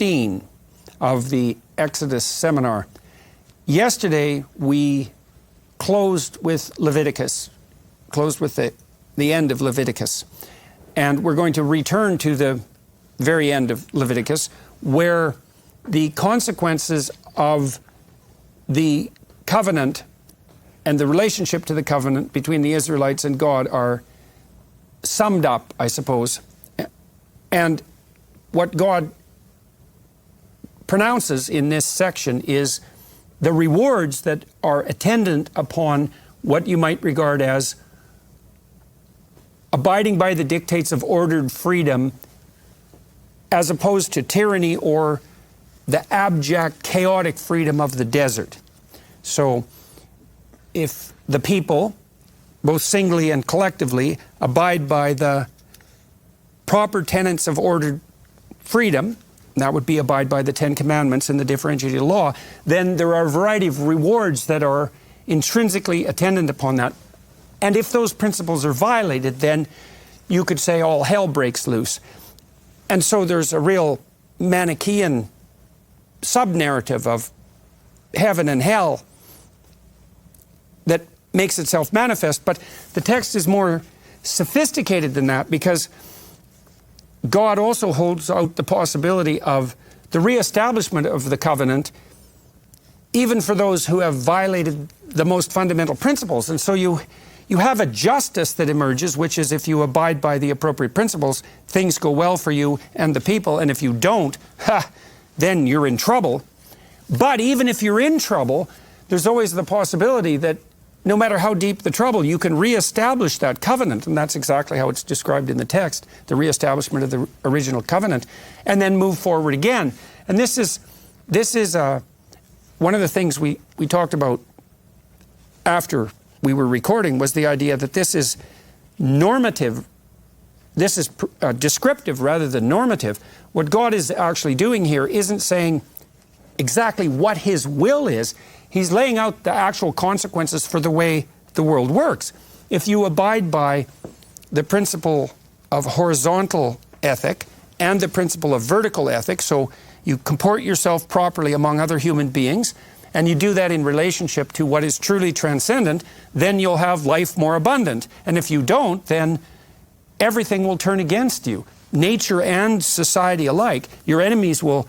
15 of the Exodus seminar. Yesterday, we closed with Leviticus, closed with the end of Leviticus. And we're going to return to the very end of Leviticus, where the consequences of the covenant and the relationship to the covenant between the Israelites and God are summed up, I suppose. And what God pronounces in this section is the rewards that are attendant upon what you might regard as abiding by the dictates of ordered freedom, as opposed to tyranny or the abject, chaotic freedom of the desert. So if the people, both singly and collectively, abide by the proper tenets of ordered freedom, that would be abide by the Ten Commandments and the differentiated law, then there are a variety of rewards that are intrinsically attendant upon that. And if those principles are violated, then you could say all hell breaks loose. And so there's a real Manichaean sub-narrative of heaven and hell that makes itself manifest. But the text is more sophisticated than that, because God also holds out the possibility of the reestablishment of the covenant, even for those who have violated the most fundamental principles. And so you have a justice that emerges, which is if you abide by the appropriate principles, things go well for you and the people, and if you don't, then you're in trouble. But even if you're in trouble, there's always the possibility that no matter how deep the trouble, you can reestablish that covenant, and that's exactly how it's described in the text, the reestablishment of the original covenant, and then move forward again. And this is one of the things we talked about after we were recording, was the idea that this is normative, this is descriptive rather than normative. What God is actually doing here isn't saying exactly what His will is. He's laying out the actual consequences for the way the world works. If you abide by the principle of horizontal ethic and the principle of vertical ethic, so you comport yourself properly among other human beings, and you do that in relationship to what is truly transcendent, then you'll have life more abundant. And if you don't, then everything will turn against you. Nature and society alike. Your enemies will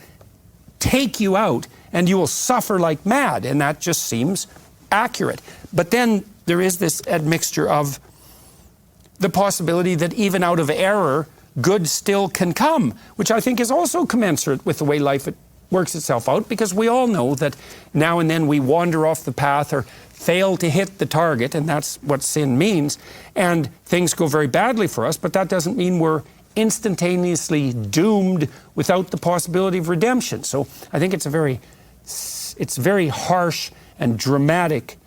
take you out, and you will suffer like mad, and that just seems accurate. But then there is this admixture of the possibility that even out of error, good still can come, which I think is also commensurate with the way life works itself out, because we all know that now and then we wander off the path or fail to hit the target, and that's what sin means, and things go very badly for us, but that doesn't mean we're instantaneously doomed without the possibility of redemption. So I think it's a very harsh and dramatic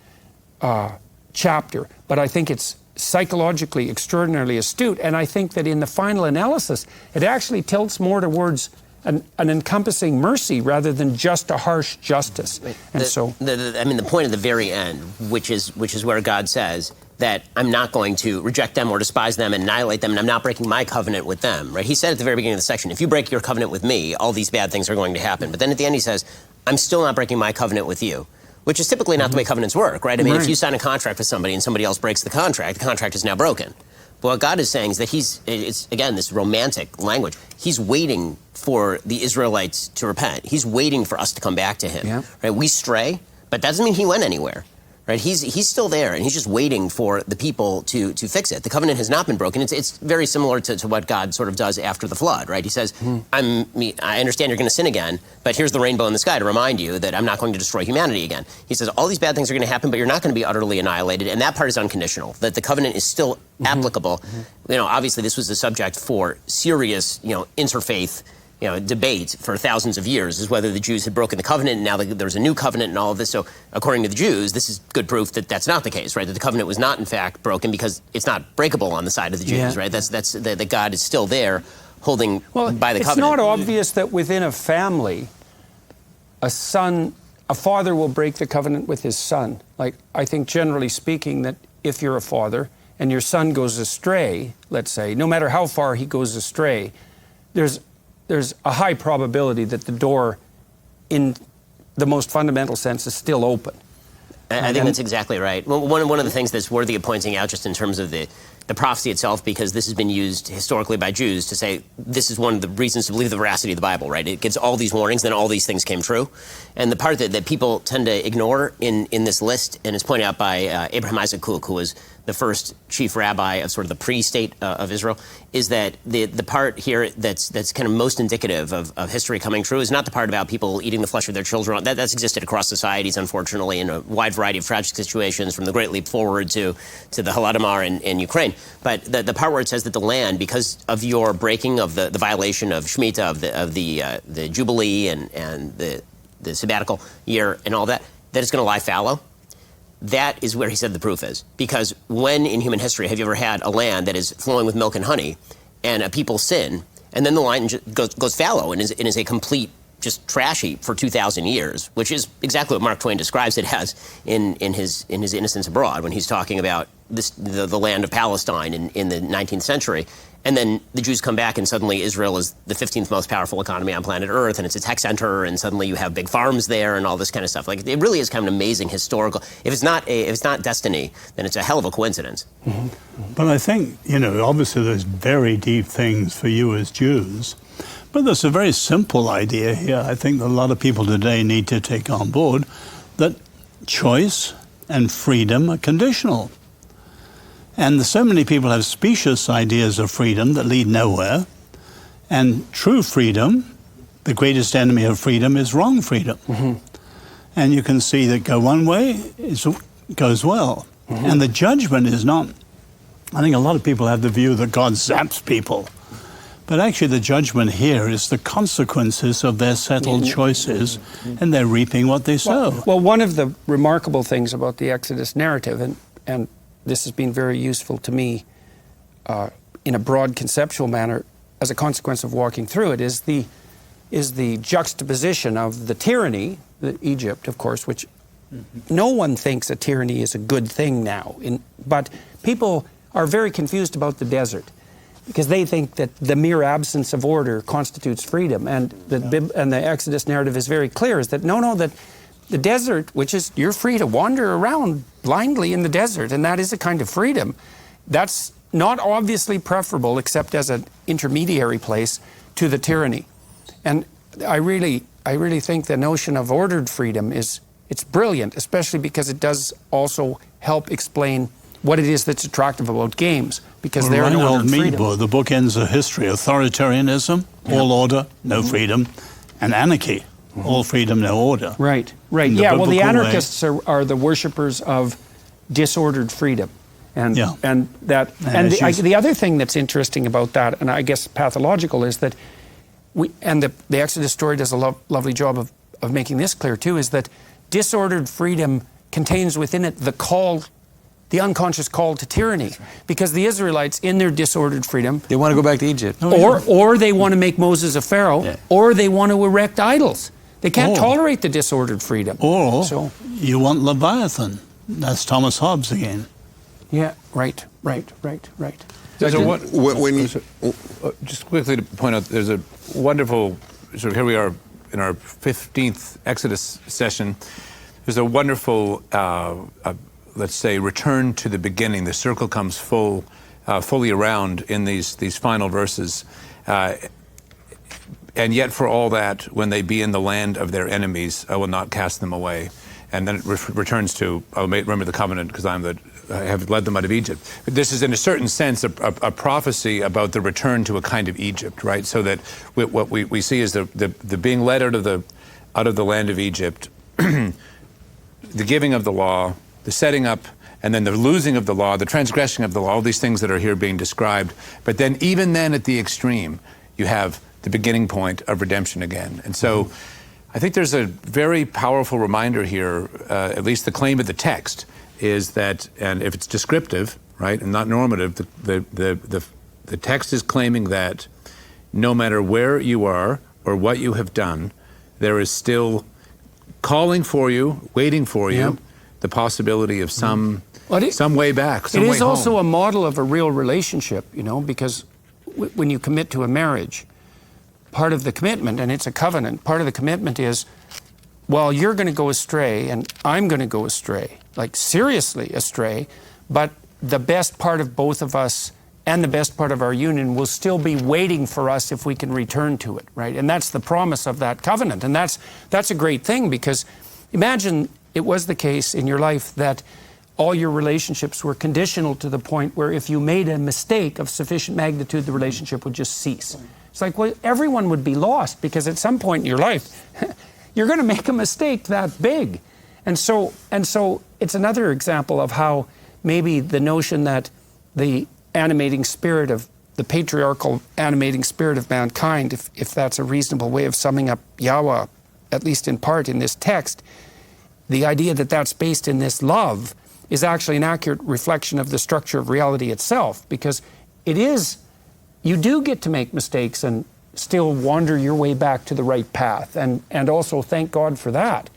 chapter, but I think it's psychologically extraordinarily astute, and I think that in the final analysis, it actually tilts more towards an encompassing mercy rather than just a harsh justice. And the point at the very end, which is where God says that I'm not going to reject them or despise them and annihilate them, and I'm not breaking my covenant with them, right? He said at the very beginning of the section, if you break your covenant with me, all these bad things are going to happen. But then at the end he says, I'm still not breaking my covenant with you, which is typically not the way covenants work, right? I mean, if you sign a contract with somebody and somebody else breaks the contract is now broken. But what God is saying is that it's again, this romantic language. He's waiting for the Israelites to repent. He's waiting for us to come back to Him. Yeah. Right? We stray, but that doesn't mean He went anywhere. Right? He's still there, and He's just waiting for the people to fix it. The covenant has not been broken. It's very similar to what God sort of does after the flood, right? He says, I understand you're going to sin again, but here's the rainbow in the sky to remind you that I'm not going to destroy humanity again. He says, all these bad things are going to happen, but you're not going to be utterly annihilated, and that part is unconditional, that the covenant is still applicable. You know, obviously this was a subject for serious, interfaith debate for thousands of years, is whether the Jews had broken the covenant, and now there's a new covenant and all of this. So according to the Jews, this is good proof that that's not the case, right? That the covenant was not in fact broken, because it's not breakable on the side of the Jews, right? That's that God is still there holding by the covenant. It's not obvious that within a family, a father will break the covenant with his son. Like, I think generally speaking that if you're a father and your son goes astray, let's say, no matter how far he goes astray, there's there's a high probability that the door, in the most fundamental sense, is still open. I think that's exactly right. Well, one of the things that's worthy of pointing out, just in terms of the prophecy itself, because this has been used historically by Jews to say this is one of the reasons to believe the veracity of the Bible, right? It gives all these warnings, then all these things came true. And the part that people tend to ignore in this list, and it's pointed out by Abraham Isaac Kook, who was the first chief rabbi of sort of the pre-state of Israel, is that the part here that's kind of most indicative of history coming true is not the part about people eating the flesh of their children. That's existed across societies, unfortunately, in a wide variety of tragic situations, from the Great Leap Forward to the Holodomor in Ukraine. But the part where it says that the land, because of your breaking of the violation of Shemitah, of the Jubilee and the sabbatical year and all that it's going to lie fallow. That is where he said the proof is. Because when in human history have you ever had a land that is flowing with milk and honey, and a people sin, and then the land goes fallow and is a complete just trash heap for 2,000 years, which is exactly what Mark Twain describes it as in his Innocents Abroad, when he's talking about the land of Palestine in the 19th century. And then the Jews come back, and suddenly Israel is the 15th most powerful economy on planet Earth, and it's a tech center, and suddenly you have big farms there and all this kind of stuff. Like, it really is kind of an amazing historical. If it's not destiny, then it's a hell of a coincidence. Mm-hmm. But I think, obviously there's very deep things for you as Jews, but there's a very simple idea here I think that a lot of people today need to take on board, that choice and freedom are conditional. And so many people have specious ideas of freedom that lead nowhere. And true freedom, the greatest enemy of freedom, is wrong freedom. Mm-hmm. And you can see that go one way, it goes well. Mm-hmm. And the judgment is not, I think a lot of people have the view that God zaps people. But actually the judgment here is the consequences of their settled choices, and they're reaping what they sow. Well, one of the remarkable things about the Exodus narrative, and this has been very useful to me in a broad conceptual manner as a consequence of walking through it, is the juxtaposition of the tyranny, Egypt, of course, which no one thinks a tyranny is a good thing now. But people are very confused about the desert, because they think that the mere absence of order constitutes freedom. And the Exodus narrative is very clear, is that that the desert, which is, you're free to wander around blindly in the desert, and that is a kind of freedom. That's not obviously preferable, except as an intermediary place, to the tyranny. And I really think the notion of ordered freedom it's brilliant, especially because it does also help explain what it is that's attractive about games, because they're an ordered freedom. The book ends a history: authoritarianism, all order, no freedom, and anarchy. All freedom, no order. Right. Yeah, well, the anarchists are the worshippers of disordered freedom. The other thing that's interesting about that, and I guess pathological, is that the Exodus story does a lovely job of making this clear too, is that disordered freedom contains within it the unconscious call to tyranny. Right. Because the Israelites, in their disordered freedom, they want to go back to Egypt. Or they want to make Moses a pharaoh, or they want to erect idols. They can't tolerate the disordered freedom. Or you want Leviathan. That's Thomas Hobbes again. Yeah, right. Just quickly to point out, there's a wonderful, here we are in our 15th Exodus session. There's a wonderful, let's say, return to the beginning. The circle comes fully around in these final verses. And yet for all that, when they be in the land of their enemies, I will not cast them away. And then it returns to, I'll remember the covenant, because I have led them out of Egypt. But this is, in a certain sense, a prophecy about the return to a kind of Egypt, right? So that what we see is the being led out of the land of Egypt, the giving of the law, the setting up, and then the losing of the law, the transgression of the law, all these things that are here being described. But then, even then, at the extreme, you have the beginning point of redemption again. And so I think there's a very powerful reminder here, at least the claim of the text, is that, and if it's descriptive, right, and not normative, the text is claiming that no matter where you are or what you have done, there is still calling for you, waiting for you, the possibility of some way back, some way home. It is also a model of a real relationship, because when you commit to a marriage, part of the commitment, and it's a covenant, part of the commitment is, well, you're going to go astray and I'm going to go astray, like seriously astray, but the best part of both of us and the best part of our union will still be waiting for us if we can return to it, right? And that's the promise of that covenant. And that's a great thing, because imagine it was the case in your life that all your relationships were conditional to the point where if you made a mistake of sufficient magnitude, the relationship would just cease. It's like, well, everyone would be lost, because at some point in your life, you're going to make a mistake that big. And so it's another example of how maybe the notion that the animating spirit of the patriarchal animating spirit of mankind, if that's a reasonable way of summing up Yahweh, at least in part in this text, the idea that that's based in this love is actually an accurate reflection of the structure of reality itself, because it is, you do get to make mistakes and still wander your way back to the right path, and also thank God for that.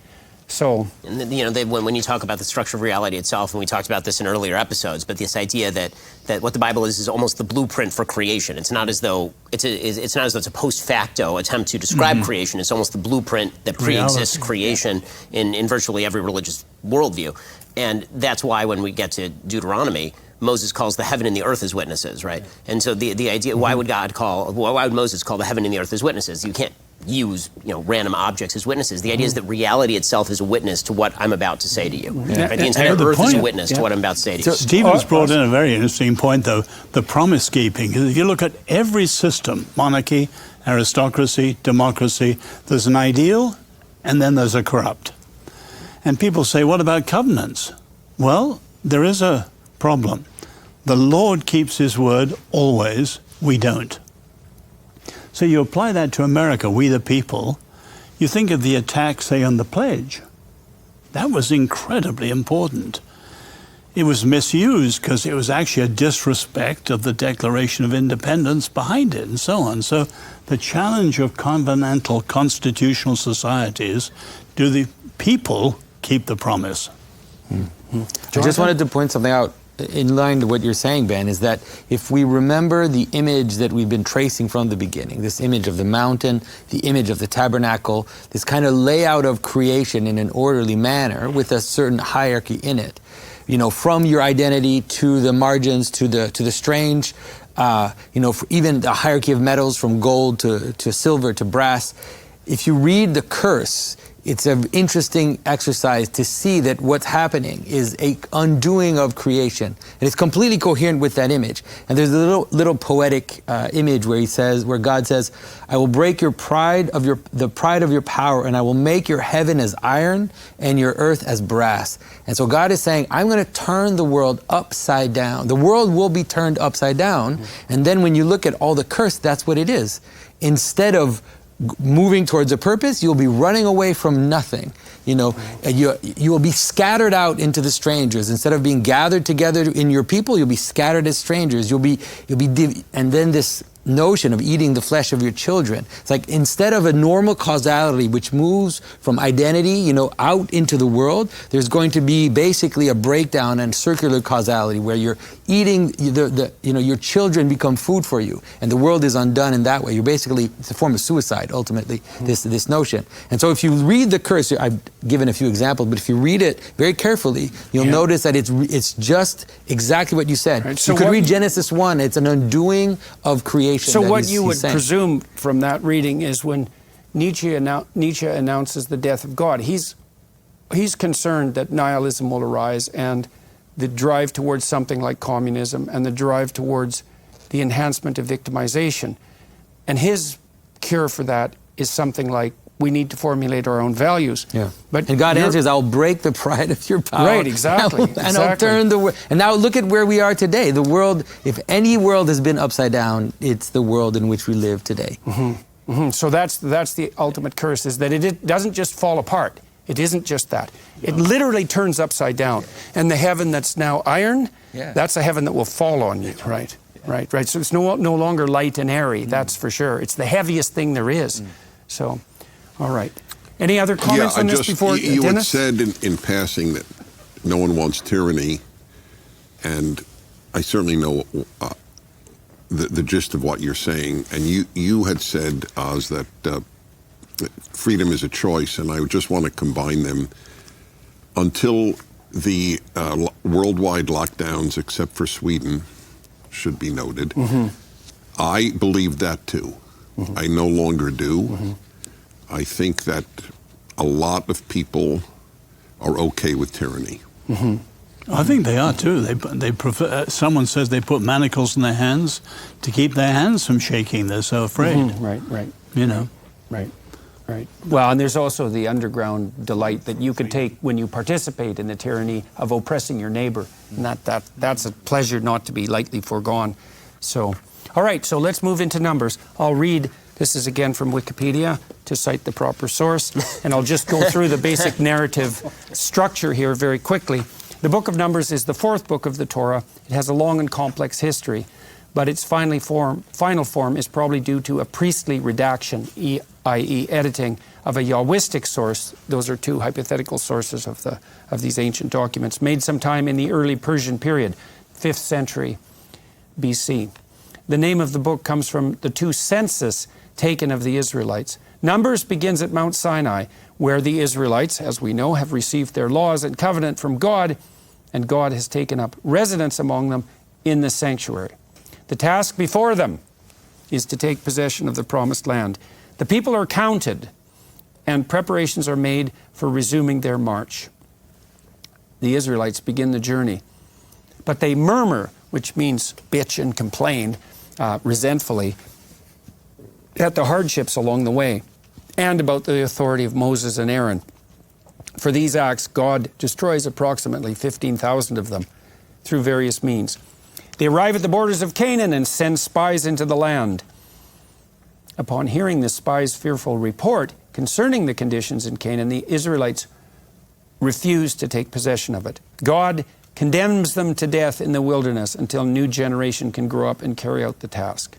So, and you know, when you talk about the structure of reality itself, and we talked about this in earlier episodes, but this idea that what the Bible is almost the blueprint for creation. It's not as though it's a post facto attempt to describe creation. It's almost the blueprint that pre-exists creation in virtually every religious worldview. And that's why when we get to Deuteronomy, Moses calls the heaven and the earth as witnesses, right? And so the idea, why would Moses call the heaven and the earth as witnesses? You can't use random objects as witnesses. The idea is that reality itself is a witness to what I'm about to say to you. Right? The entire earth is a witness to what I'm about to say to you. Stephen's brought in a very interesting point, though, the promise keeping. If you look at every system, monarchy, aristocracy, democracy, there's an ideal and then there's a corrupt. And people say, what about covenants? Well, there is a problem. The Lord keeps his word always, we don't. So you apply that to America, we the people, you think of the attack, say, on the pledge. That was incredibly important. It was misused because it was actually a disrespect of the Declaration of Independence behind it and so on. So the challenge of covenantal constitutional societies, do the people keep the promise? I just wanted to point something out in line to what you're saying, Ben, is that if we remember the image that we've been tracing from the beginning, this image of the mountain, the image of the tabernacle, this kind of layout of creation in an orderly manner with a certain hierarchy in it, from your identity to the margins, to the strange, even the hierarchy of metals from gold to silver to brass. If you read the curse, it's an interesting exercise to see that what's happening is a undoing of creation, and it's completely coherent with that image. And there's a little poetic image where God says, "I will break the pride of your power, and I will make your heaven as iron and your earth as brass." And so God is saying, I'm going to turn the world upside down. The world will be turned upside down, and then when you look at all the curse, that's what it is. Instead of moving towards a purpose, you'll be running away from nothing. You will be scattered out into the strangers. Instead of being gathered together in your people, you'll be scattered as strangers. And then this notion of eating the flesh of your children. It's like instead of a normal causality which moves from identity, out into the world, there's going to be basically a breakdown and circular causality where you're eating your children become food for you, and the world is undone in that way. It's a form of suicide ultimately, this notion. And so if you read the curse, I've given a few examples, but if you read it very carefully, you'll notice that it's just exactly what you said. Right. So you could read Genesis 1, it's an undoing of creation. So what you would presume from that reading is when Nietzsche announces the death of God, he's concerned that nihilism will arise and the drive towards something like communism and the drive towards the enhancement of victimization. And his cure for that is something like, we need to formulate our own values. Yeah. And God answers, I'll break the pride of your power. Right, exactly. And I'll turn the world. And now look at where we are today. The world, if any world has been upside down, it's the world in which we live today. Mm-hmm. Mm-hmm. So that's the ultimate curse, is that it doesn't just fall apart. It isn't just that. It literally turns upside down. And the heaven that's now iron, that's a heaven that will fall on you, right? Right. So it's no longer light and airy, that's for sure. It's the heaviest thing there is. So, all right. Any other comments on this before you Dennis? had said in passing that no one wants tyranny, and I certainly know the gist of what you're saying, and you had said, Oz, that freedom is a choice, and I just want to combine them. Until the worldwide lockdowns, except for Sweden, should be noted, I believed that too. I no longer do. I think that a lot of people are okay with tyranny. I think they are too. They prefer. Someone says they put manacles in their hands to keep their hands from shaking. They're so afraid. Right. You know. Right. Well, and there's also the underground delight that you can take when you participate in the tyranny of oppressing your neighbor. And that's a pleasure not to be lightly foregone. So, all right, so let's move into Numbers. I'll read, this is again from Wikipedia to cite the proper source, and I'll just go through the basic narrative structure here very quickly. The book of Numbers is the fourth book of the Torah. It has a long and complex history, but its final form is probably due to a priestly redaction, i.e. editing of a Yahwistic source. Those are two hypothetical sources of these ancient documents, made sometime in the early Persian period, 5th century BC. The name of the book comes from the two census taken of the Israelites. Numbers begins at Mount Sinai, where the Israelites, as we know, have received their laws and covenant from God, and God has taken up residence among them in the sanctuary. The task before them is to take possession of the promised land. The people are counted, and preparations are made for resuming their march. The Israelites begin the journey, but they murmur, which means bitch and complain, resentfully, at the hardships along the way, and about the authority of Moses and Aaron. For these acts, God destroys approximately 15,000 of them through various means. They arrive at the borders of Canaan and send spies into the land. Upon hearing the spies' fearful report concerning the conditions in Canaan, the Israelites refuse to take possession of it. God condemns them to death in the wilderness until a new generation can grow up and carry out the task.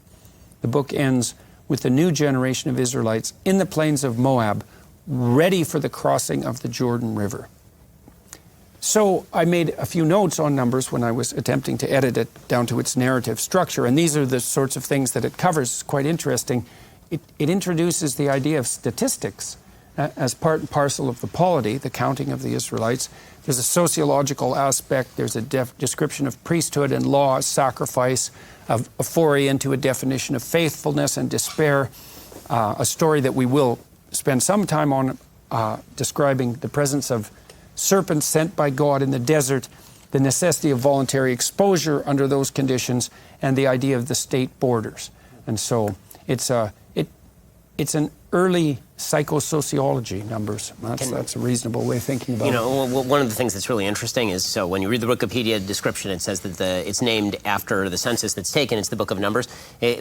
The book ends with the new generation of Israelites in the plains of Moab, ready for the crossing of the Jordan River. So I made a few notes on Numbers when I was attempting to edit it down to its narrative structure, and these are the sorts of things that it covers. It's quite interesting. It introduces the idea of statistics as part and parcel of the polity, the counting of the Israelites. There's a sociological aspect. There's a description of priesthood and law, sacrifice, a foray into a definition of faithfulness and despair, a story that we will spend some time on describing the presence of serpents sent by God in the desert, the necessity of voluntary exposure under those conditions, and the idea of the state borders. And so it's an early psychosociology, Numbers. That's a reasonable way of thinking about it. You know, one of the things that's really interesting is, so when you read the Wikipedia description, it says that it's named after the census that's taken. It's the Book of Numbers.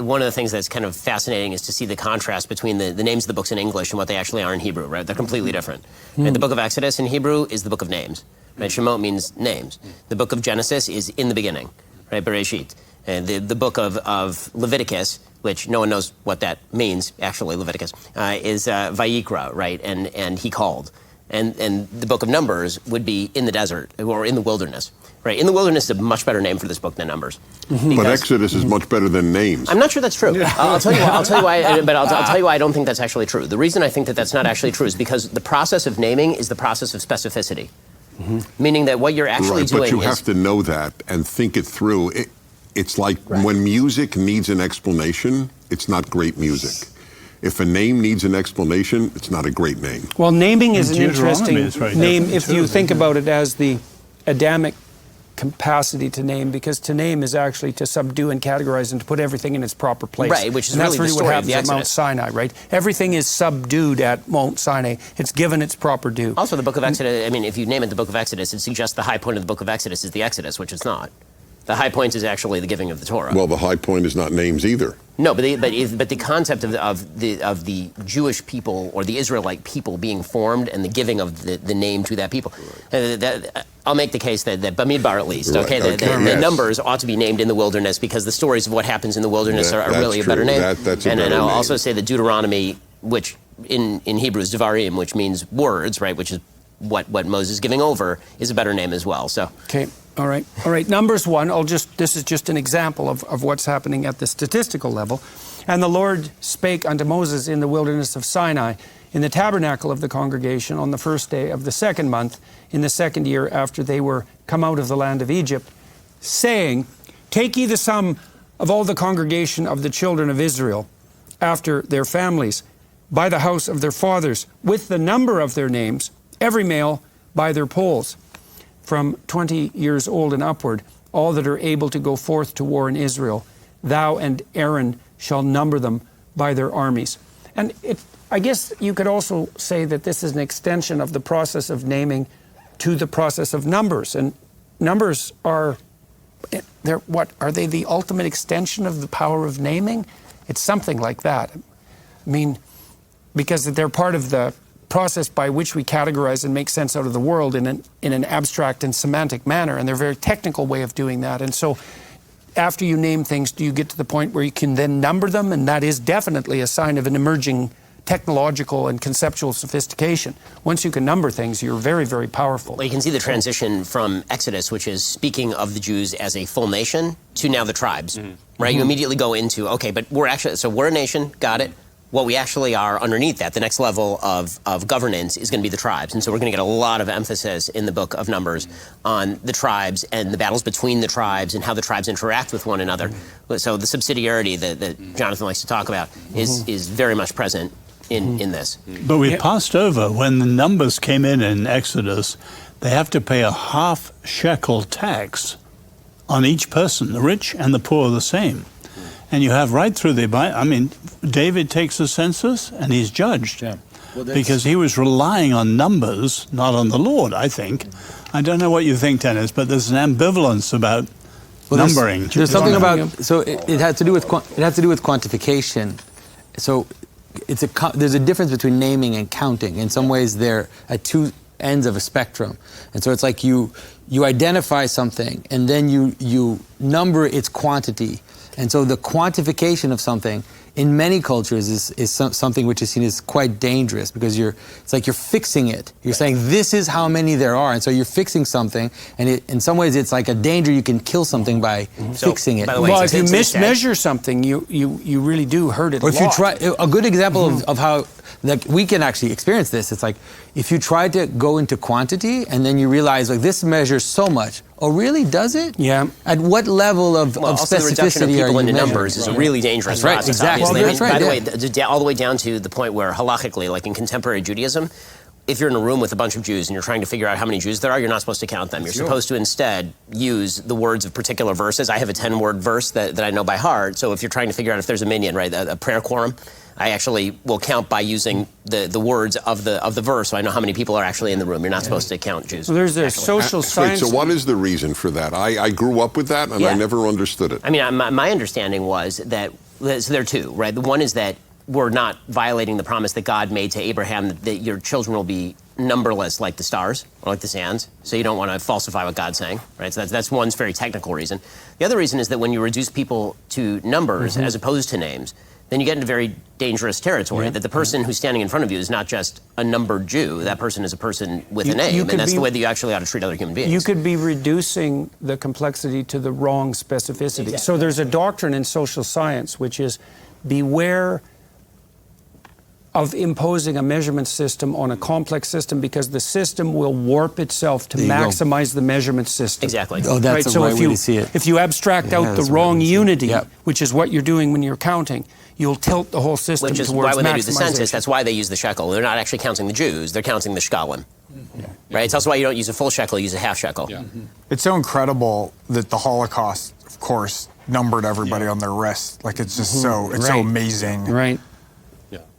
One of the things that's kind of fascinating is to see the contrast between the names of the books in English and what they actually are in Hebrew, right? They're completely different. Right? The Book of Exodus in Hebrew is the Book of Names. Right? Shemot means names. The Book of Genesis is in the beginning, right? Bereshit. And the book of Leviticus, which no one knows what that means, actually, Leviticus, is Vayikra, right? And he called. And the book of Numbers would be in the desert or in the wilderness, right? In the wilderness is a much better name for this book than Numbers. But Exodus is much better than Names. I'm not sure that's true. I'll tell you why. But I'll tell you why I don't think that's actually true. The reason I think that that's not actually true is because the process of naming is the process of specificity, meaning that what you're actually doing But you is, have to know that and think it through. It's like when music needs an explanation, it's not great music. If a name needs an explanation, it's not a great name. Well, naming is an Deuteronomy interesting is very name different if you too, think isn't it? about it as the Adamic capacity to name, because to name is actually to subdue and categorize and to put everything in its proper place. Right, which is and that's really the what story of happens the at Mount Exodus. Sinai, right? Everything is subdued at Mount Sinai. It's given its proper due. also the book of Exodus, I mean, if you name it the book of Exodus, it suggests the high point of the book of Exodus is the Exodus, which it's not. The high point is actually the giving of the Torah. Well, the high point is not names either. No, but the concept of the Jewish people or the Israelite people being formed and the giving of the name to that people. I'll make the case that Bamidbar, at least, Right, the yes. Numbers ought to be named in the wilderness because the stories of what happens in the wilderness are That's really a better true. name. That's a and better I'll name. also say that Deuteronomy, which in Hebrew is Devarim, which means words, right, which is what Moses is giving over is a better name as well. So Okay. All right. Numbers 1. This is just an example of what's happening at the statistical level. And the Lord spake unto Moses in the wilderness of Sinai, in the tabernacle of the congregation, on the first day of the second month, in the second year after they were come out of the land of Egypt, saying, Take ye the sum of all the congregation of the children of Israel, after their families, by the house of their fathers, with the number of their names, every male by their polls, from 20 years old and upward, all that are able to go forth to war in Israel. Thou and Aaron shall number them by their armies. And I guess you could also say that this is an extension of the process of naming to the process of numbers. And numbers are they the ultimate extension of the power of naming? It's something like that. I mean, because they're part of the process by which we categorize and make sense out of the world in an abstract and semantic manner, and they're a very technical way of doing that. And so after you name things, do you get to the point where you can then number them? And that is definitely a sign of an emerging technological and conceptual sophistication. Once you can number things, you're very, very powerful. Well, you can see the transition from Exodus, which is speaking of the Jews as a full nation, to now the tribes, right? You immediately go into, okay, but we're a nation, got it. What we actually are underneath that, the next level of governance is going to be the tribes. And so we're going to get a lot of emphasis in the book of Numbers on the tribes and the battles between the tribes and how the tribes interact with one another. So the subsidiarity that Jonathan likes to talk about is very much present in this. But we passed over when the numbers came in Exodus, they have to pay a half shekel tax on each person. The rich and the poor are the same. And you have right through the Bible, I mean, David takes a census and he's judged. Yeah. Well, because he was relying on numbers, not on the Lord, I think. I don't know what you think, Dennis, but there's an ambivalence about numbering. There's something about, so it has to do with quantification. So there's a difference between naming and counting. In some ways, they're at two ends of a spectrum. And so it's like you identify something and then you number its quantity. And so the quantification of something in many cultures is something which is seen as quite dangerous, because it's like you're fixing it. You're saying this is how many there are, and so you're fixing something, and in some ways it's like a danger. You can kill something by fixing it. By the way, well, if you mismeasure something, you really do hurt it. Or if you try, a good example of how we can actually experience this, it's like if you try to go into quantity and then you realize like this measures so much. Oh, really? Does it? Yeah. At what level of also specificity the reduction of people into measuring? numbers is a really dangerous right, process. exactly. Obviously. Well, that's right, by the way, all the way down to the point where halachically, like in contemporary Judaism, if you're in a room with a bunch of Jews and you're trying to figure out how many Jews there are, you're not supposed to count them. You're supposed to instead use the words of particular verses. I have a 10-word verse that I know by heart. So if you're trying to figure out if there's a minyan, right, a prayer quorum, I actually will count by using the words of the verse, so I know how many people are actually in the room. You're not supposed to count Jews. So there's a social science. Wait, so what is the reason for that? I grew up with that, and I never understood it. I mean, my understanding was that, so there are two, right? The one is that we're not violating the promise that God made to Abraham that your children will be numberless like the stars or like the sands. So you don't want to falsify what God's saying, right? So that's one very technical reason. The other reason is that when you reduce people to numbers as opposed to names, then you get into very dangerous territory, that the person who's standing in front of you is not just a numbered Jew. That person is a person with a name, and that's the way that you actually ought to treat other human beings. You could be reducing the complexity to the wrong specificity. Exactly. So there's a doctrine in social science, which is beware of imposing a measurement system on a complex system, because the system will warp itself to maximize the measurement system. Exactly. Oh, that's right? the right way to see it. If you abstract out the wrong unity, which is what you're doing when you're counting, you'll tilt the whole system towards maximization. Which is why when they do the census, that's why they use the shekel. They're not actually counting the Jews, they're counting the shekalim. Right? It's also why you don't use a full shekel, you use a half shekel. Yeah. It's so incredible that the Holocaust, of course, numbered everybody on their wrists. Like, it's just so amazing. Right.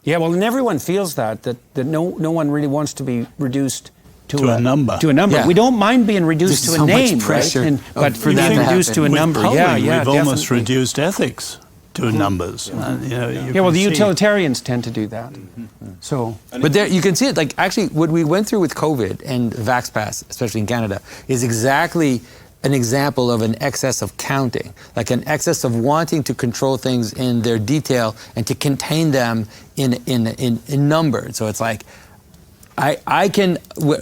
Yeah, well, and everyone feels that no one really wants to be reduced to a number. To a number. Yeah. We don't mind being reduced to a name, right? But for that to reduced to a number, we've almost reduced ethics to numbers. Well, the utilitarians tend to do that. So, but there you can see it. Like, actually, what we went through with COVID and VaxPass, especially in Canada, is exactly an example of an excess of counting, like an excess of wanting to control things in their detail and to contain them in number. So it's like, I can,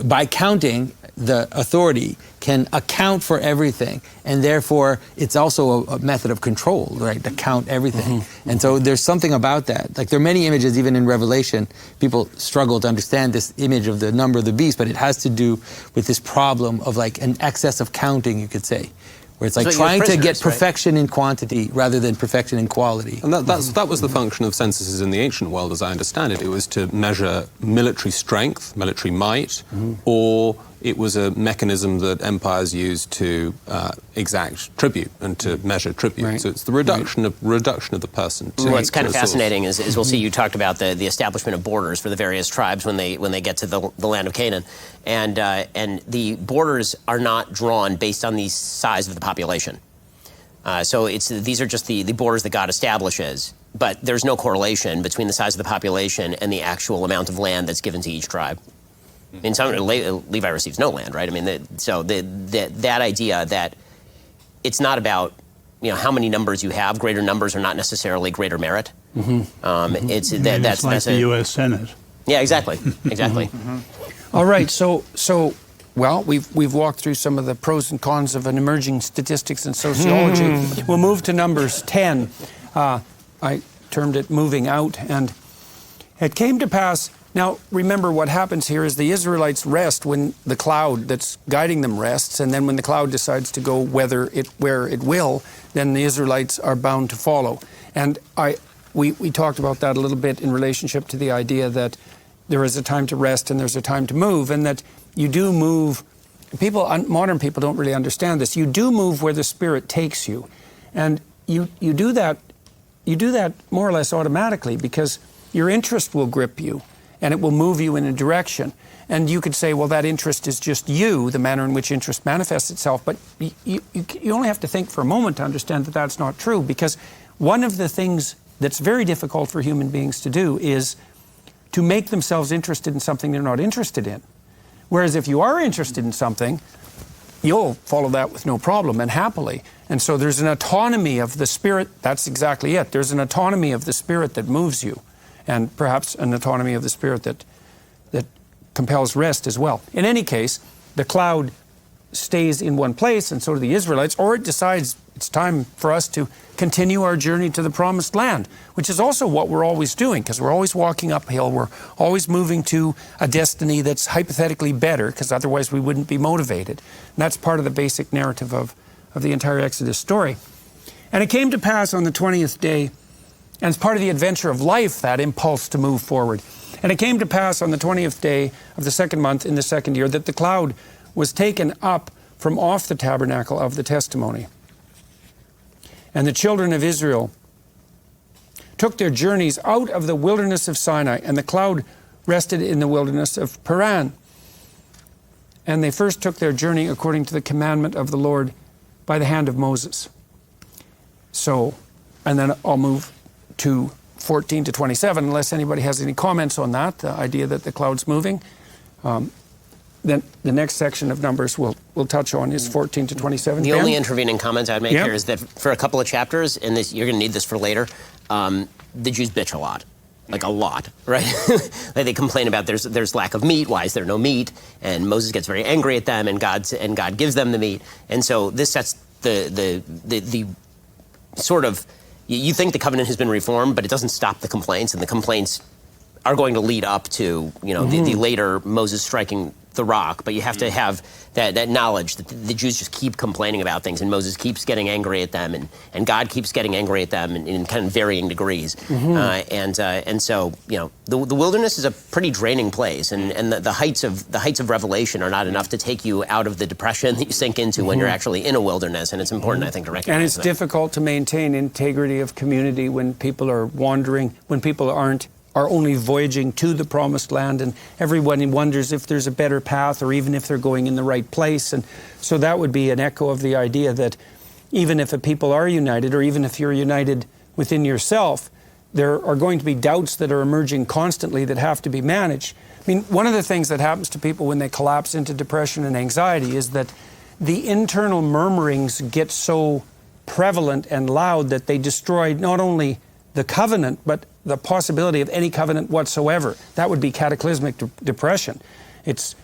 by counting, the authority can account for everything, and therefore it's also a method of control, right, to count everything. And so there's something about that. Like, there are many images, even in Revelation, people struggle to understand this image of the number of the beast, but it has to do with this problem of like an excess of counting, you could say, where it's like trying to get perfection in quantity rather than perfection in quality. And that was the function of censuses in the ancient world, as I understand it. It was to measure military strength, military might, or it was a mechanism that empires used to exact tribute and to measure tribute. Right. So it's the reduction of the person. What's kind of fascinating is we'll see, you talked about the establishment of borders for the various tribes when they get to the land of Canaan, and the borders are not drawn based on the size of the population. So these are just the borders that God establishes, but there's no correlation between the size of the population and the actual amount of land that's given to each tribe. In some, Levi receives no land, right? I mean, that idea that it's not about, you know, how many numbers you have. Greater numbers are not necessarily greater merit. That's like the U.S. Senate. Yeah, exactly. All right, so well, we've walked through some of the pros and cons of an emerging statistics and sociology. We'll move to Numbers 10. I termed it moving out, and it came to pass. Now, remember what happens here is the Israelites rest when the cloud that's guiding them rests, and then when the cloud decides to go where it will, then the Israelites are bound to follow. And we talked about that a little bit in relationship to the idea that there is a time to rest and there's a time to move, and that you do move. Modern people don't really understand this. You do move where the Spirit takes you, and you do that more or less automatically, because your interest will grip you and it will move you in a direction. And you could say, well, that interest is just you, the manner in which interest manifests itself. But you only have to think for a moment to understand that that's not true, because one of the things that's very difficult for human beings to do is to make themselves interested in something they're not interested in. Whereas if you are interested in something, you'll follow that with no problem and happily. And so there's an autonomy of the Spirit. That's exactly it. There's an autonomy of the Spirit that moves you, and perhaps an autonomy of the Spirit that compels rest as well. In any case, the cloud stays in one place, and so do the Israelites, or it decides it's time for us to continue our journey to the Promised Land, which is also what we're always doing, because we're always walking uphill. We're always moving to a destiny that's hypothetically better, because otherwise we wouldn't be motivated. And that's part of the basic narrative of the entire Exodus story. And it came to pass on the 20th day, and it's part of the adventure of life, that impulse to move forward. And it came to pass on the 20th day of the second month in the second year that the cloud was taken up from off the tabernacle of the testimony. And the children of Israel took their journeys out of the wilderness of Sinai, and the cloud rested in the wilderness of Paran. And they first took their journey according to the commandment of the Lord by the hand of Moses. So, and then I'll move to 14 to 27, unless anybody has any comments on that, the idea that the cloud's moving. Then the next section of Numbers we'll touch on is 14 to 27. The Ben? only intervening comment I'd make here is that for a couple of chapters, and this, you're going to need this for later, the Jews bitch a lot. Like a lot, right? Like they complain about there's lack of meat. Why is there no meat? And Moses gets very angry at them, and God gives them the meat. And so this sets the sort of, you think the covenant has been reformed, but it doesn't stop the complaints, and the complaints are going to lead up to, you know, the later Moses striking the rock. But you have to have that knowledge that the Jews just keep complaining about things, and Moses keeps getting angry at them, and God keeps getting angry at them in kind of varying degrees. And so, you know, the wilderness is a pretty draining place, and the heights of revelation are not enough to take you out of the depression that you sink into when you're actually in a wilderness. And it's important, I think, to recognize And it's that. difficult to maintain integrity of community when people are wandering, when people are only voyaging to the Promised Land, and everyone wonders if there's a better path or even if they're going in the right place. And so that would be an echo of the idea that even if a people are united, or even if you're united within yourself, there are going to be doubts that are emerging constantly that have to be managed. I mean, one of the things that happens to people when they collapse into depression and anxiety is that the internal murmurings get so prevalent and loud that they destroy not only the covenant, but the possibility of any covenant whatsoever. That would be cataclysmic depression. It's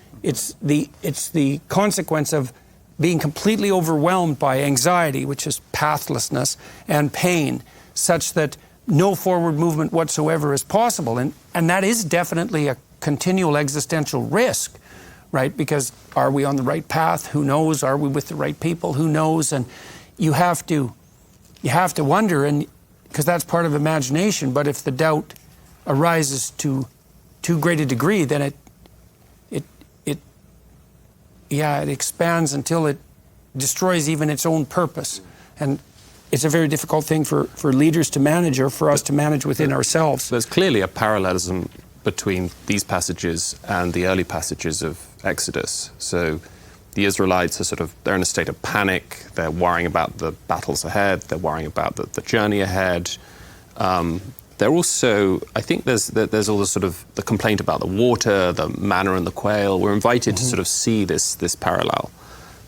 the consequence of being completely overwhelmed by anxiety, which is pathlessness, and pain, such that no forward movement whatsoever is possible. And that is definitely a continual existential risk, right? Because are we on the right path? Who knows? Are we with the right people? Who knows? And you have to wonder, and because that's part of imagination. But if the doubt arises to too great a degree, then it expands until it destroys even its own purpose. And it's a very difficult thing for leaders to manage, or for us to manage within ourselves. There's clearly a parallelism between these passages and the early passages of Exodus. So the Israelites are they're in a state of panic. They're worrying about the battles ahead. They're worrying about the journey ahead. They're also, I think there's all the complaint about the water, the manna and the quail. We're invited to see this parallel.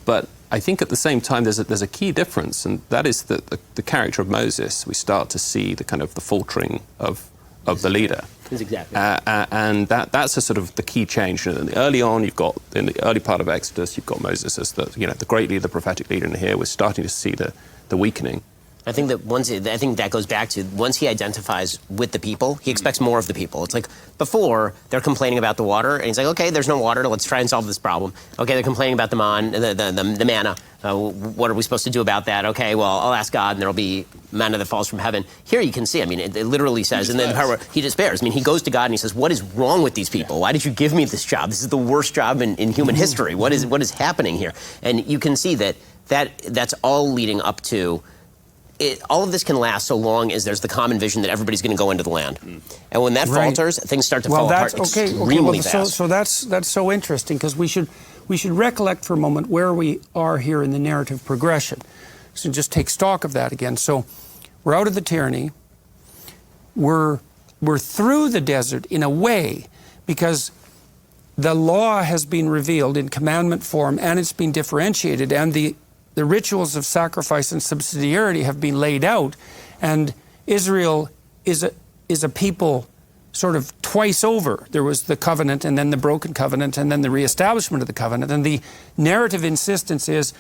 But I think at the same time there's a key difference, and that is that the character of Moses, we start to see the faltering of the leader. That's exactly. And that's the key change. Early on, in the early part of Exodus, you've got Moses as the great leader, the prophetic leader, and here we're starting to see the weakening. I think that goes back to once he identifies with the people, he expects more of the people. It's like before they're complaining about the water, and he's like, okay, there's no water, let's try and solve this problem. Okay, they're complaining about the manna. What are we supposed to do about that? Okay, well, I'll ask God, and there'll be manna that falls from heaven. Here you can see, it literally says, and then he despairs. He goes to God and he says, what is wrong with these people? Why did you give me this job? This is the worst job in human history. What is happening here? And you can see that's all leading up to. All of this can last so long as there's the common vision that everybody's going to go into the land. And when that falters, things start to fall apart extremely fast. So that's so interesting, because we should recollect for a moment where we are here in the narrative progression. So just take stock of that again. So we're out of the tyranny. We're through the desert in a way, because the law has been revealed in commandment form, and it's been differentiated, and the rituals of sacrifice and subsidiarity have been laid out, and Israel is a people sort of twice over. There was the covenant, and then the broken covenant, and then the reestablishment of the covenant. And the narrative insistence is,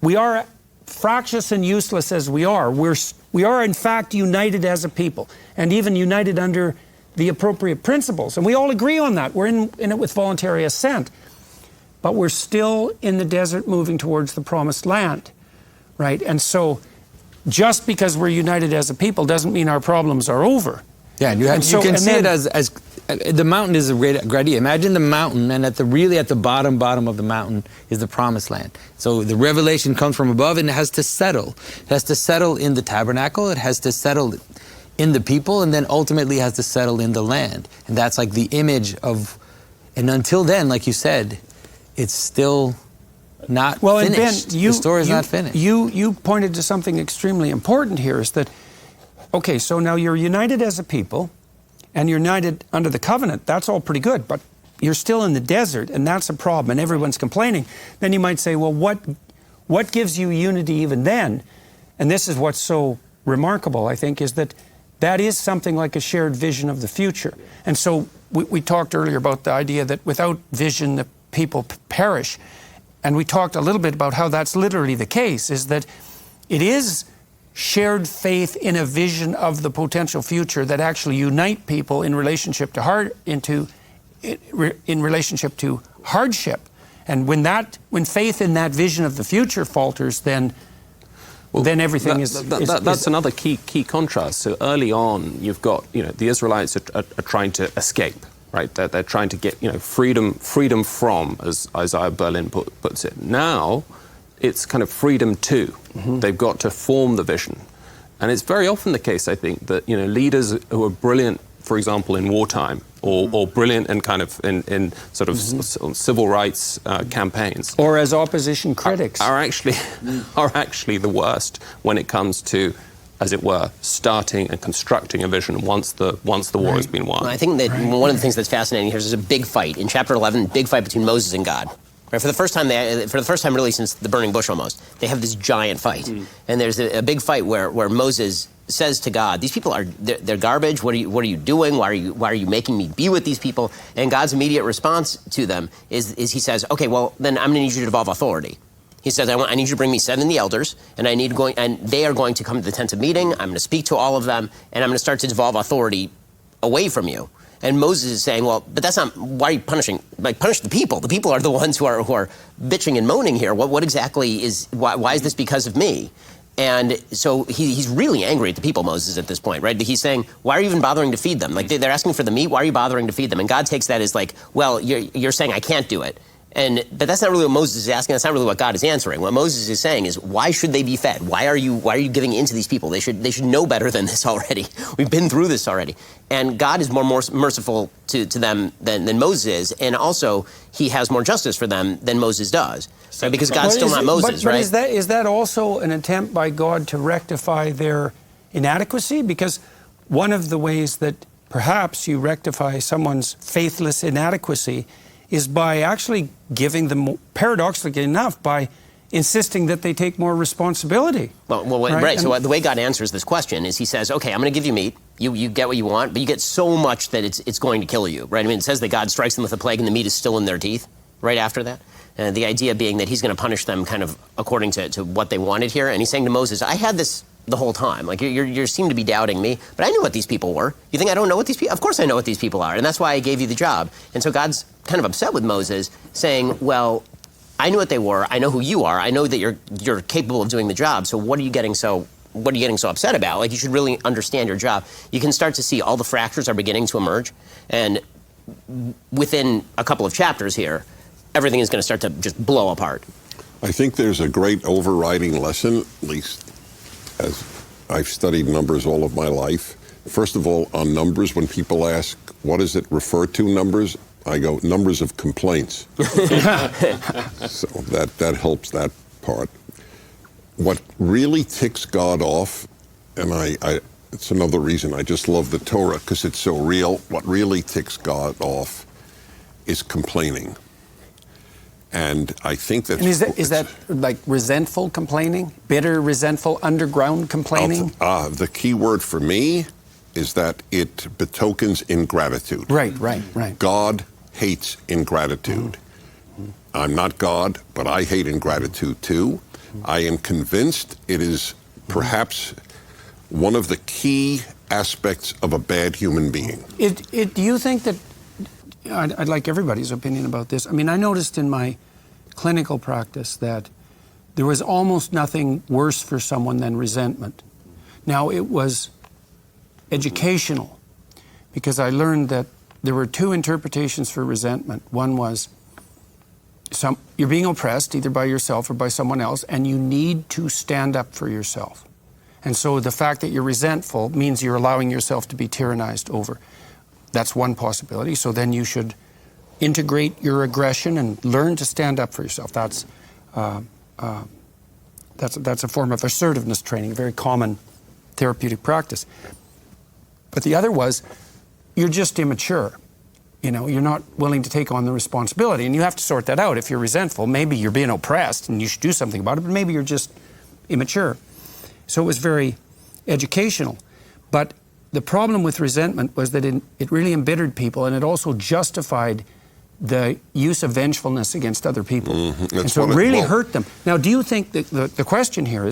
we are fractious and useless as we are. We are in fact united as a people, and even united under the appropriate principles. And we all agree on that. We're in it with voluntary assent. But we're still in the desert moving towards the promised land, right? And so just because we're united as a people doesn't mean our problems are over. Yeah, and you can see it as the mountain is a great idea. Imagine the mountain, and at the bottom of the mountain is the promised land. So the revelation comes from above, and it has to settle. It has to settle in the tabernacle. It has to settle in the people, and then ultimately has to settle in the land. And that's like the image of, and until then, like you said, it's still not finished. And Ben, the story's not finished. You pointed to something extremely important here, is that, okay, so now you're united as a people, and you're united under the covenant. That's all pretty good, but you're still in the desert, and that's a problem, and everyone's complaining. Then you might say, well, what gives you unity even then? And this is what's so remarkable, I think, is that is something like a shared vision of the future. And so we talked earlier about the idea that without vision, the people perish. And we talked a little bit about how that's literally the case, is that it is shared faith in a vision of the potential future that actually unite people in relationship to relationship to hardship. And when faith in that vision of the future falters, then everything that's another key contrast. So early on, you've got the Israelites are trying to escape. Right, they're trying to get freedom from, as Isaiah Berlin puts it. Now, it's kind of freedom to. Mm-hmm. They've got to form the vision, and it's very often the case, I think, that leaders who are brilliant, for example, in wartime, or brilliant in in civil rights campaigns, or as opposition critics, are actually the worst when it comes to, as it were, starting and constructing a vision once the war has been won. Well, I think that one of the things that's fascinating here is there's a big fight in chapter 11, big fight between Moses and God. Right? For the first time really since the burning bush almost, they have this giant fight. And there's a big fight where Moses says to God, these people they're garbage. What are you doing? Why are you making me be with these people? And God's immediate response to them is he says, okay, well, then I'm going to need you to devolve authority. He says, I need you to bring me 70 elders, and they are going to come to the tent of meeting. I'm going to speak to all of them, and I'm going to start to devolve authority away from you. And Moses is saying, well, but that's not, why are you punishing? Like, punish the people. The people are the ones who are bitching and moaning here. What exactly why is this because of me? And so he's really angry at the people, Moses, at this point, right? He's saying, why are you even bothering to feed them? Like, they're asking for the meat. Why are you bothering to feed them? And God takes that as like, well, you're saying I can't do it. But that's not really what Moses is asking. That's not really what God is answering. What Moses is saying is, why should they be fed? Why are you giving in to these people? They should know better than this already. We've been through this already. And God is more merciful to them than Moses is. And also, he has more justice for them than Moses does. Right? Because God's still not Moses, right? But is that also an attempt by God to rectify their inadequacy? Because one of the ways that perhaps you rectify someone's faithless inadequacy is by actually giving them, paradoxically enough, by insisting that they take more responsibility. Well, right. So the way God answers this question is he says, okay, I'm going to give you meat. You get what you want, but you get so much that it's going to kill you, right? I mean, it says that God strikes them with a plague and the meat is still in their teeth right after that. And the idea being that he's going to punish them kind of according to what they wanted here. And he's saying to Moses, I had this the whole time. Like, you seem to be doubting me, but I knew what these people were. You think I don't know what these people? Of course I know what these people are, and that's why I gave you the job. And so God's kind of upset with Moses, saying, well, I knew what they were. I know who you are. I know that you're capable of doing the job. So what are you getting so upset about? Like, you should really understand your job. You can start to see all the fractures are beginning to emerge, and within a couple of chapters here, everything is going to start to just blow apart. I think there's a great overriding lesson, at least as I've studied numbers all of my life. First of all, on numbers, when people ask, what does it refer to, numbers? I go, numbers of complaints. So that helps that part. What really ticks God off, and it's another reason I just love the Torah, because it's so real. What really ticks God off is complaining. And I think that... And is that like resentful complaining? Bitter, resentful, underground complaining? The key word for me is that it betokens ingratitude. Right. God hates ingratitude. I'm not God, but I hate ingratitude too. I am convinced it is perhaps one of the key aspects of a bad human being. Do you think that... I'd like everybody's opinion about this. I mean, I noticed in my clinical practice that there was almost nothing worse for someone than resentment. Now, it was educational, because I learned that there were two interpretations for resentment. One was you're being oppressed either by yourself or by someone else, and you need to stand up for yourself. And so the fact that you're resentful means you're allowing yourself to be tyrannized over. That's one possibility. So then you should integrate your aggression and learn to stand up for yourself. That's a form of assertiveness training, a very common therapeutic practice. But the other was, you're just immature. You know, you're not willing to take on the responsibility, and you have to sort that out. If you're resentful, maybe you're being oppressed and you should do something about it, but maybe you're just immature. So it was very educational. But the problem with resentment was that it really embittered people, and it also justified the use of vengefulness against other people. And so it really hurt them. Now, do you think that the question here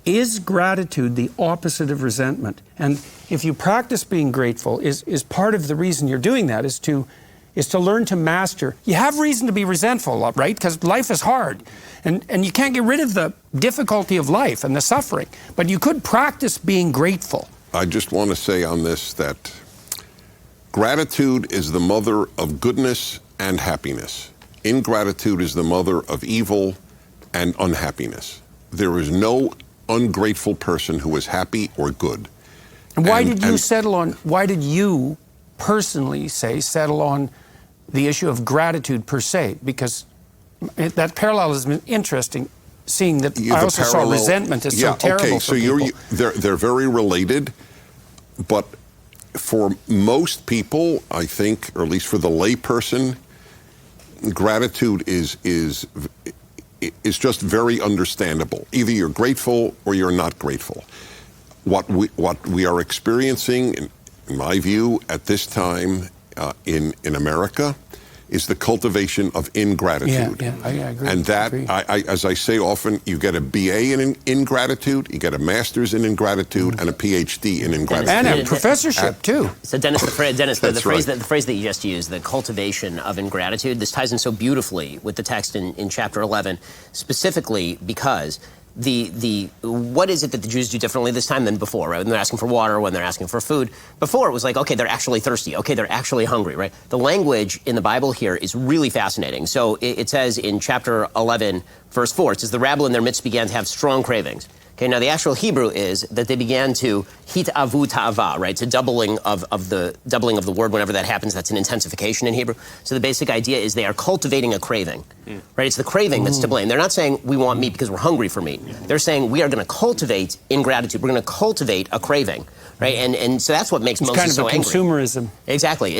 is gratitude the opposite of resentment? And if you practice being grateful, is part of the reason you're doing that is to learn to master. You have reason to be resentful, right? Because life is hard. And you can't get rid of the difficulty of life and the suffering. But you could practice being grateful. I just want to say on this that gratitude is the mother of goodness and happiness. Ingratitude is the mother of evil and unhappiness. There is no ungrateful person who is happy or good. And why did you personally settle on the issue of gratitude per se? Because that parallelism is interesting, seeing that I also saw resentment as so terrible for people. They're very related, but for most people, I think, or at least for the lay person, gratitude is just very understandable. Either you're grateful or you're not grateful. what we are experiencing, in my view, at this time in America, is the cultivation of ingratitude. I agree. And that, as I say often, you get a BA in ingratitude, you get a master's in ingratitude, and a PhD in ingratitude. And a professorship, too. So, Dennis, the phrase right. the phrase that you just used, the cultivation of ingratitude, this ties in so beautifully with the text in chapter 11, specifically because what is it that the Jews do differently this time than before, right? When they're asking for water, when they're asking for food. Before, it was like, okay, they're actually thirsty. Okay, they're actually hungry, right? The language in the Bible here is really fascinating. So it says in chapter 11, verse 4, it says, the rabble in their midst began to have strong cravings. Okay, now the actual Hebrew is that they began to hitavu ta'ava, right? It's a doubling of the word. Whenever that happens, that's an intensification in Hebrew. So the basic idea is they are cultivating a craving, right? It's the craving that's to blame. They're not saying we want meat because we're hungry for meat. They're saying we are going to cultivate ingratitude. We're going to cultivate a craving, right? And so that's what makes Moses so angry. It's kind of a consumerism. Exactly,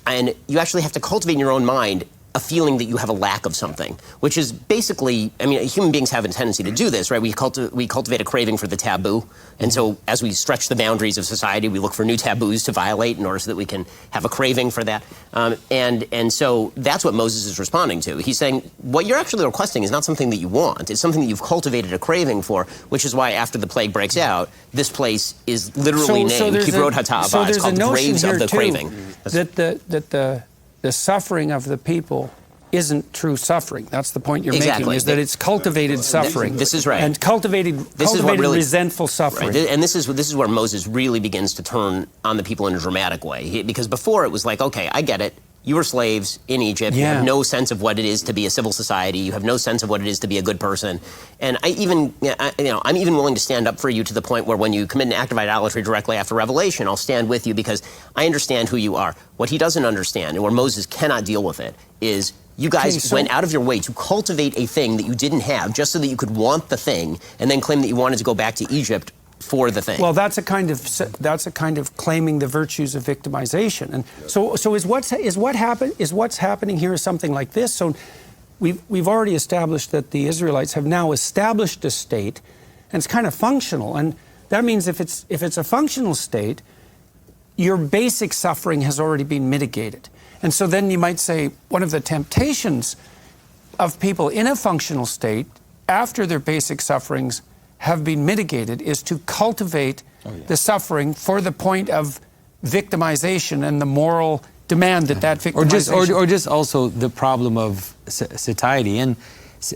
and you actually have to cultivate in your own mind a feeling that you have a lack of something, which is basically, I mean, human beings have a tendency to do this, right? We cultivate a craving for the taboo, and so as we stretch the boundaries of society, we look for new taboos to violate in order so that we can have a craving for that. And so that's what Moses is responding to. He's saying, what you're actually requesting is not something that you want. It's something that you've cultivated a craving for, which is why after the plague breaks out, this place is literally named Kivrot HaTa'ava. It's called the Graves of the Craving. That the suffering of the people isn't true suffering. That's the point you're making, is that it's cultivated suffering. This is right. And cultivated resentful suffering. Right. And this is where Moses really begins to turn on the people in a dramatic way. Because before it was like, okay, I get it. You were slaves in Egypt. You have no sense of what it is to be a civil society. You have no sense of what it is to be a good person. And I'm even willing to stand up for you to the point where when you commit an act of idolatry directly after Revelation, I'll stand with you because I understand who you are. What he doesn't understand, and where Moses cannot deal with it, is you guys went out of your way to cultivate a thing that you didn't have just so that you could want the thing and then claim that you wanted to go back to Egypt for the thing. Well, that's a kind of claiming the virtues of victimization. And so what's happening here is something like this. So we've already established that the Israelites have now established a state, and it's kind of functional. And that means if it's a functional state, your basic suffering has already been mitigated. And so then you might say one of the temptations of people in a functional state after their basic sufferings have been mitigated is to cultivate the suffering for the point of victimization and the moral demand that victimization... Or just also the problem of satiety. And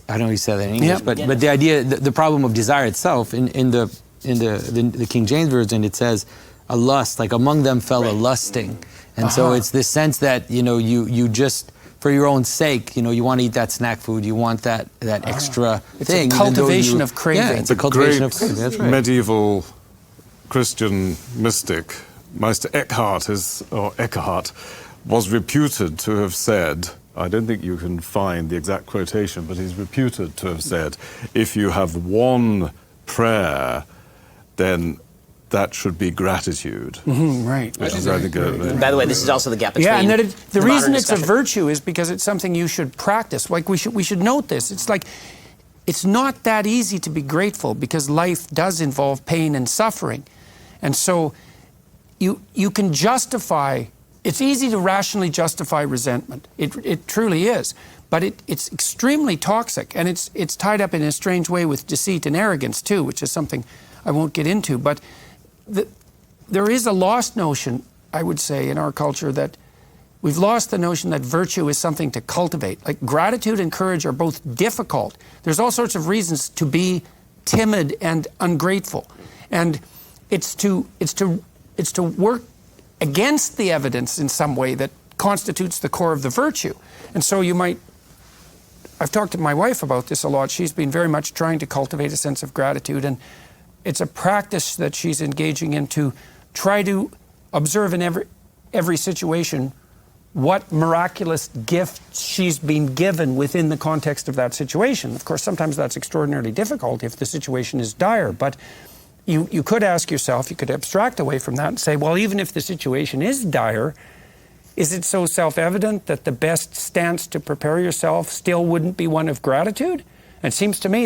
I don't know you said that in English, but the idea, the problem of desire itself, in the King James Version, it says a lust, like among them fell a lusting. And so it's this sense that, you just... for your own sake, you want to eat that snack food, you want that extra thing. It's a cultivation of craving. Yeah, it's a cultivation of craving, that's right. Medieval Christian mystic, Meister Eckhart was reputed to have said, I don't think you can find the exact quotation, but he's reputed to have said, if you have one prayer, then that should be gratitude. Right. By the way, this is also the gap between... Yeah, and the reason it's a virtue is because it's something you should practice. Like, we should note this. It's like, it's not that easy to be grateful because life does involve pain and suffering. And so you can justify... It's easy to rationally justify resentment. It truly is. But it's extremely toxic, and it's tied up in a strange way with deceit and arrogance, too, which is something I won't get into. But there is a lost notion, I would say, in our culture that we've lost the notion that virtue is something to cultivate. Like, gratitude and courage are both difficult. There's all sorts of reasons to be timid and ungrateful. And it's to work against the evidence in some way that constitutes the core of the virtue. And so I've talked to my wife about this a lot. She's been very much trying to cultivate a sense of gratitude, and it's a practice that she's engaging in to try to observe in every situation what miraculous gifts she's been given within the context of that situation. Of course, sometimes that's extraordinarily difficult if the situation is dire, but you could ask yourself, you could abstract away from that and say, well, even if the situation is dire, is it so self-evident that the best stance to prepare yourself still wouldn't be one of gratitude? It seems to me